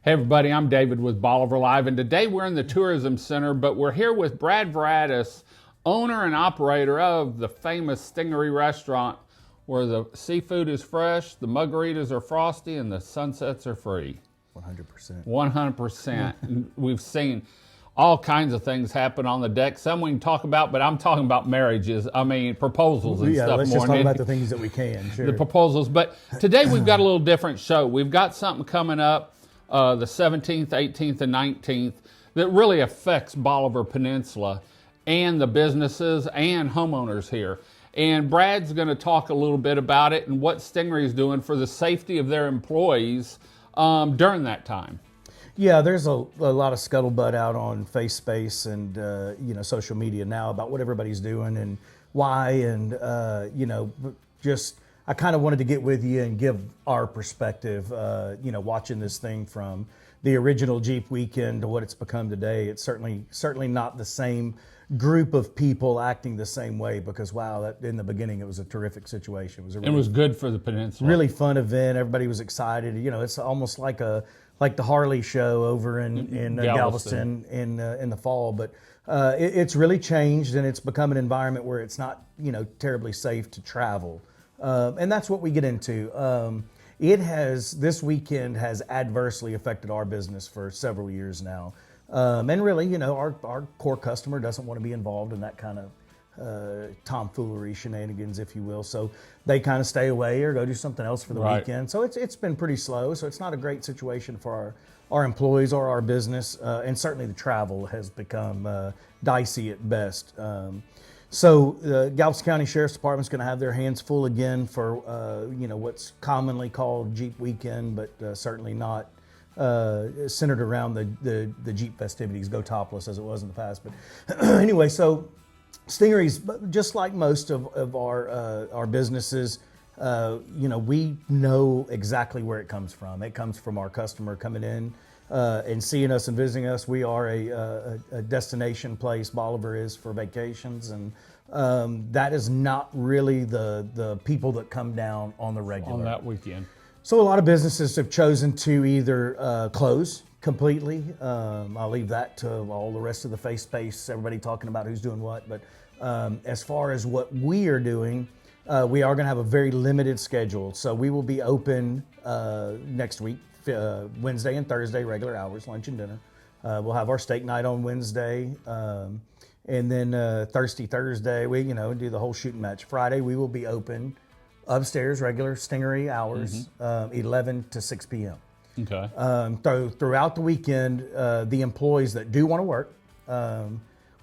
Hey everybody, I'm David with Bolivar Live, and today we're in the Tourism Center, but we're here with Brad Vradis, owner and operator of the famous Stingaree restaurant, where the seafood is fresh, the margaritas are frosty, and the sunsets are free. 100%. 100%. We've seen all kinds of things happen on the deck. Some we can talk about, but I'm talking about marriages. I mean, proposals and stuff. Let's just talk about the things that we can. Sure. The proposals. But today we've got a little different show. We've got something coming up the 17th, 18th, and 19th that really affects Bolivar Peninsula and the businesses and homeowners here. And Brad's going to talk a little bit about it and what Stingaree is doing for the safety of their employees during that time. Yeah, there's a lot of scuttlebutt out on FaceSpace and social media now about what everybody's doing and why, and just I kind of wanted to get with you and give our perspective. Watching this thing from the original Jeep weekend to what it's become today, it's certainly not the same group of people acting the same way, because wow, that in the beginning it was a terrific situation. It was good for the peninsula. Really fun event. Everybody was excited. It's almost like the Harley show over in Galveston in the fall, but it's really changed, and it's become an environment where it's not terribly safe to travel, and that's what we get into. This weekend has adversely affected our business for several years now. And really, our core customer doesn't want to be involved in that kind of tomfoolery, shenanigans, if you will. So they kind of stay away or go do something else for the weekend. So it's been pretty slow. So it's not a great situation for our employees or our business. And certainly the travel has become dicey at best. So the Galveston County Sheriff's Department is going to have their hands full again for what's commonly called Jeep Weekend, but certainly not centered around the Jeep festivities, go topless, as it was in the past. But anyway, so Stingaree's, just like most of our businesses, we know exactly where it comes from. It comes from our customer coming in and seeing us and visiting us. We are a destination place. Bolivar is for vacations, and that is not really the people that come down on the regular. On that weekend. So a lot of businesses have chosen to either close completely. I'll leave that to all the rest of the face space, everybody talking about who's doing what. But as far as what we are doing, we are going to have a very limited schedule. So we will be open next week, Wednesday and Thursday, regular hours, lunch and dinner. We'll have our steak night on Wednesday. And then Thursday, we do the whole shooting match. Friday, we will be open upstairs, regular Stingaree hours, 11 to 6 p.m. Okay. Throughout the weekend, the employees that do want to work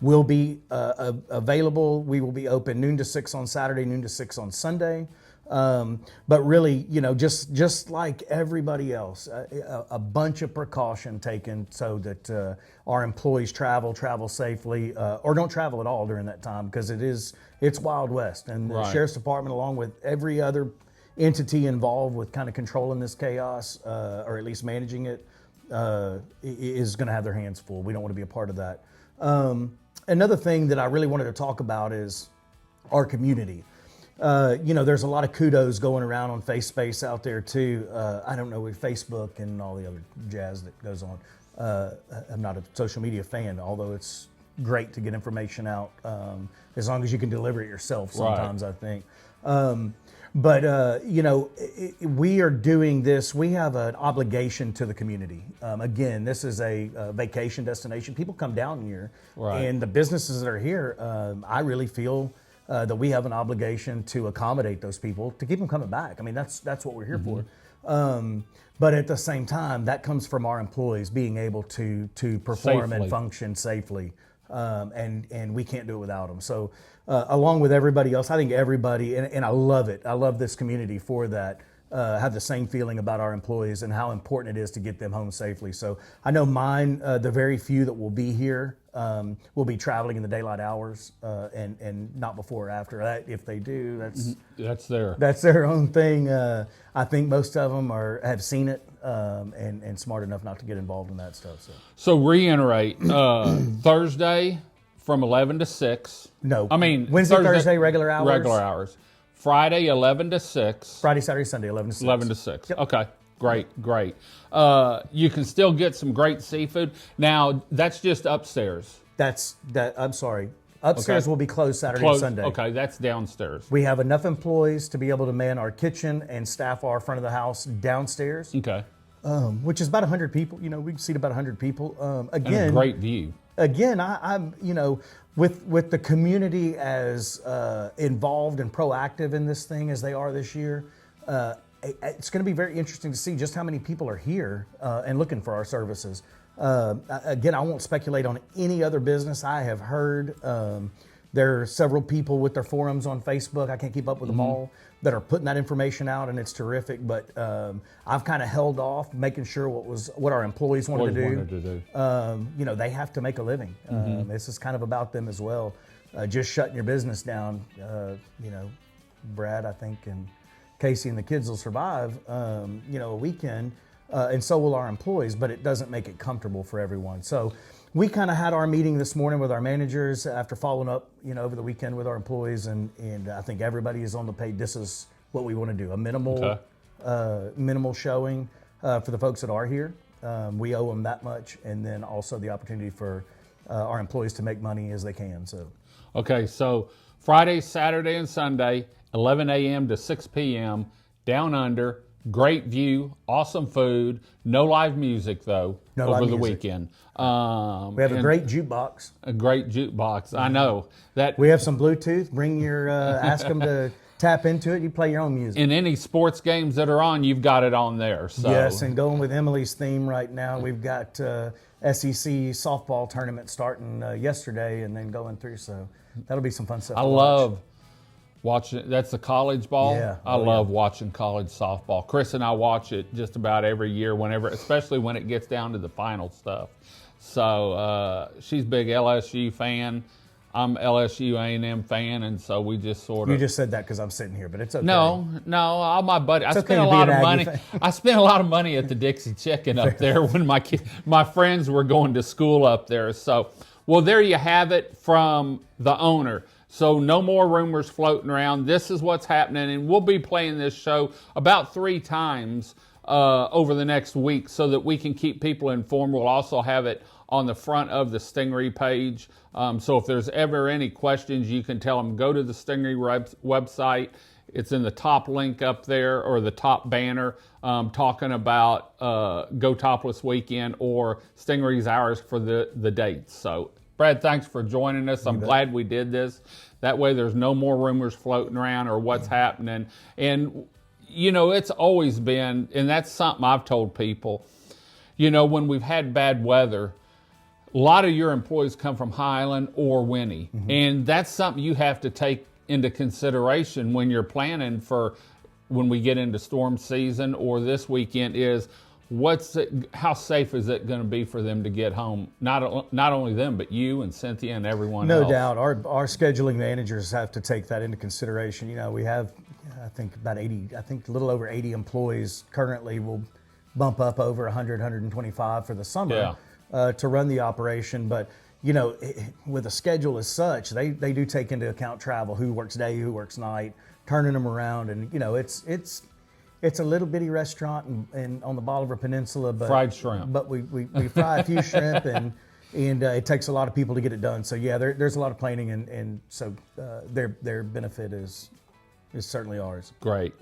will be available. We will be open noon to 6 on Saturday, noon to 6 on Sunday. But really, just like everybody else, a bunch of precaution taken so that our employees travel safely, or don't travel at all during that time, because it's Wild West. And the Sheriff's Department, along with every other entity involved with kind of controlling this chaos, or at least managing it, is going to have their hands full. We don't want to be a part of that. Another thing that I really wanted to talk about is our community. There's a lot of kudos going around on FaceSpace out there too. I don't know, with Facebook and all the other jazz that goes on. I'm not a social media fan, although it's great to get information out, as long as you can deliver it yourself sometimes, I think. We are doing this. We have an obligation to the community. Again, this is a vacation destination. People come down here, and the businesses that are here, I really feel that we have an obligation to accommodate those people, to keep them coming back. I mean, that's what we're here for. But at the same time, that comes from our employees being able to perform and function safely, and we can't do it without them. So along with everybody else, I think everybody, and I love it. I love this community for that. Have the same feeling about our employees and how important it is to get them home safely. So I know mine, the very few that will be here, will be traveling in the daylight hours, and not before or after. That, if they do, that's their own thing. I think most of them have seen it, and smart enough not to get involved in that stuff. So reiterate, Thursday from 11 to 6. No, I mean Wednesday, Thursday, regular hours. Regular hours. Friday, 11 to 6. Friday, Saturday, Sunday, 11 to 6. 11 to 6. Yep. Okay. Great. You can still get some great seafood. Now, that's just upstairs. I'm sorry. Upstairs will be closed Saturday and Sunday. Okay, that's downstairs. We have enough employees to be able to man our kitchen and staff our front of the house downstairs. Okay. Which is about 100 people. You know, we can seat about 100 people. Again, and a great view. Again, I'm with the community as involved and proactive in this thing as they are this year. It's going to be very interesting to see just how many people are here and looking for our services. Again, I won't speculate on any other business. I have heard there are several people with their forums on Facebook. I can't keep up with them all that are putting that information out, and it's terrific. But I've kind of held off, making sure what our employees wanted to do. They have to make a living. This is kind of about them as well. Just shutting your business down, Brad, I think, and Casey and the kids will survive. A weekend. And so will our employees, but it doesn't make it comfortable for everyone. So we kind of had our meeting this morning with our managers after following up, over the weekend with our employees, and I think everybody is on the page. This is what we want to do: a minimal showing for the folks that are here. We owe them that much, and then also the opportunity for our employees to make money as they can. So, okay, so Friday, Saturday, and Sunday, 11 a.m. to 6 p.m. down under. Great view, awesome food, no live music though over the weekend. We have a great jukebox. A great jukebox. I know that. We have some Bluetooth. Bring your, ask them to tap into it. You play your own music. In any sports games that are on, you've got it on there. So. Yes, and going with Emily's theme right now, we've got SEC softball tournament starting yesterday and then going through. So that'll be some fun stuff. I love watching. That's the college ball. Yeah. I love watching college softball. Chris and I watch it just about every year, especially when it gets down to the final stuff. So she's a big LSU fan. I'm LSU A&M fan, and so we just sort of. You just said that because I'm sitting here, but it's okay. No, all my buddies. I spent a lot of money. I spent a lot of money at the Dixie Chicken up there when my friends were going to school up there. So, well, there you have it from the owner. So no more rumors floating around. This is what's happening, and we'll be playing this show about 3 times over the next week so that we can keep people informed. We'll also have it on the front of the Stingaree page. So if there's ever any questions, you can tell them, go to the Stingaree website. It's in the top link up there, or the top banner, talking about Go Topless Weekend or Stingaree's hours for the dates. So Brad, thanks for joining us. I'm glad we did this. That way there's no more rumors floating around or what's happening. And, it's always been, and that's something I've told people, when we've had bad weather, a lot of your employees come from Highland or Winnie. And that's something you have to take into consideration when you're planning for when we get into storm season or this weekend is, how safe is it going to be for them to get home? Not only them, but you and Cynthia and everyone else. No doubt. Our scheduling managers have to take that into consideration. We have, I think, a little over 80 employees currently. Will bump up over 100, 125 for the summer to run the operation. But, with a schedule as such, they do take into account travel, who works day, who works night, turning them around. And, it's a little bitty restaurant and on the Bolivar Peninsula, but fried shrimp. But we fry a few shrimp, and it takes a lot of people to get it done. So yeah, there's a lot of planning, and so their benefit is certainly ours. Great.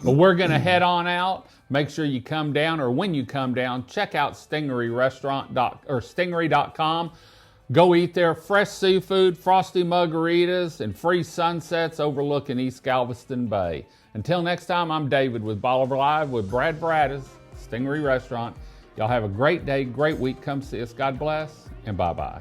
Well, we're going to head on out. Make sure you come down, or when you come down, check out Stingaree.com. Go eat there. Fresh seafood, frosty margaritas, and free sunsets overlooking East Galveston Bay. Until next time, I'm David with Bolivar Live with Brad Bradis, Stingaree Restaurant. Y'all have a great day, great week. Come see us. God bless, and bye-bye.